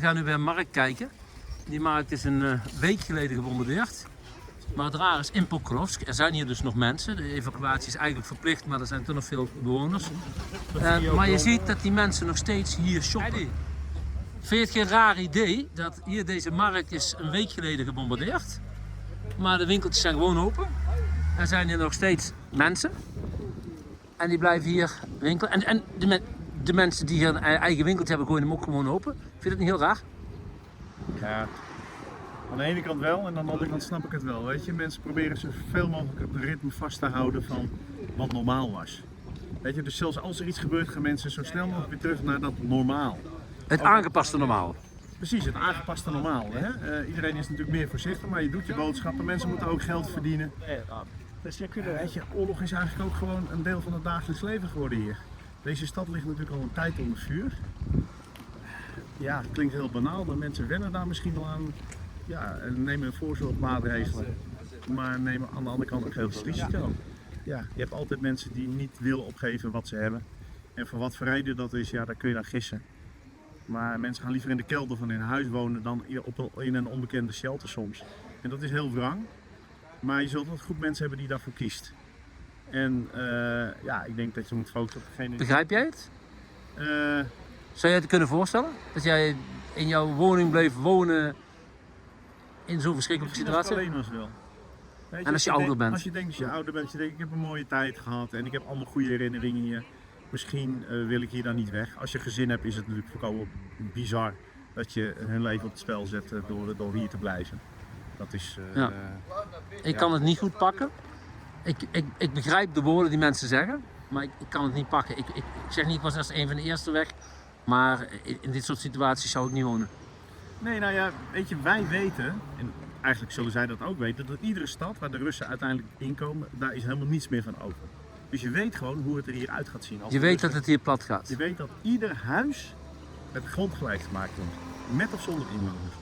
gaan nu bij een markt kijken. Die markt is een week geleden gebombardeerd. Maar het raar is in Pokrovsk. Er zijn hier dus nog mensen. De evacuatie is eigenlijk verplicht, maar er zijn toch nog veel bewoners. Maar je ziet dat die mensen nog steeds hier shoppen. Vind je het geen raar idee dat hier deze markt is een week geleden gebombardeerd? Maar de winkeltjes zijn gewoon open. Er zijn hier nog steeds mensen. En die blijven hier winkelen. En de mensen die hier een eigen winkeltje hebben, gooien hem ook gewoon open. Vind je dat niet heel raar? Ja, aan de ene kant wel en aan de andere kant snap ik het wel. Weet je, mensen proberen zoveel mogelijk het ritme vast te houden van wat normaal was. Weet je, dus zelfs als er iets gebeurt, gaan mensen zo snel mogelijk weer terug naar dat normaal. Het aangepaste normaal. Precies, het aangepaste normaal. Hè? Iedereen is natuurlijk meer voorzichtig, maar je doet je boodschappen. Mensen moeten ook geld verdienen. Dus weet je, oorlog is eigenlijk ook gewoon een deel van het dagelijks leven geworden hier. Deze stad ligt natuurlijk al een tijd onder vuur. Ja, het klinkt heel banaal, maar mensen wennen daar misschien wel aan. Ja, en nemen voorzorgmaatregelen, maar nemen aan de andere kant ook heel veel risico. Ja, je hebt altijd mensen die niet willen opgeven wat ze hebben. En voor wat voor reden dat is, ja, daar kun je dan gissen. Maar mensen gaan liever in de kelder van hun huis wonen dan in een onbekende shelter soms. En dat is heel wrang, maar je zult een groep mensen hebben die daarvoor kiest. En ja, ik denk dat je moet focussen op degene. Begrijp jij het? Zou jij het kunnen voorstellen? Dat jij in jouw woning bleef wonen in zo'n verschrikkelijke situatie? Alleen als wel. Weet je, En als je ouder bent? Als je denkt dat je ouder bent, je denkt ik heb een mooie tijd gehad en ik heb allemaal goede herinneringen hier. Misschien wil ik hier dan niet weg. Als je gezin hebt is het natuurlijk voorkomen bizar dat je hun leven op het spel zet door hier te blijven. Dat is... Ja. Ik kan het niet goed pakken. Ik begrijp de woorden die mensen zeggen, maar ik kan het niet pakken. Ik zeg niet, ik was als een van de eerste weg, maar in dit soort situaties zou ik niet wonen. Nee, nou ja, weet je, wij weten, en eigenlijk zullen zij dat ook weten, dat iedere stad waar de Russen uiteindelijk inkomen, daar is helemaal niets meer van over. Dus je weet gewoon hoe het er hier uit gaat zien. Je weet dat het hier plat gaat. Je weet dat ieder huis met grond gelijk gemaakt wordt, met of zonder inwoners.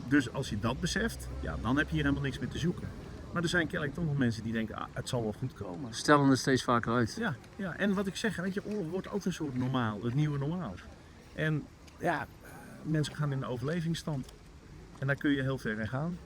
Dus als je dat beseft, ja, dan heb je hier helemaal niks meer te zoeken. Maar er zijn kennelijk toch nog mensen die denken, het zal wel goed komen. Stellen het steeds vaker uit. Ja, ja, en wat ik zeg, weet je, oorlog wordt ook een soort normaal, het nieuwe normaal. En ja, mensen gaan in de overlevingsstand. En daar kun je heel ver in gaan.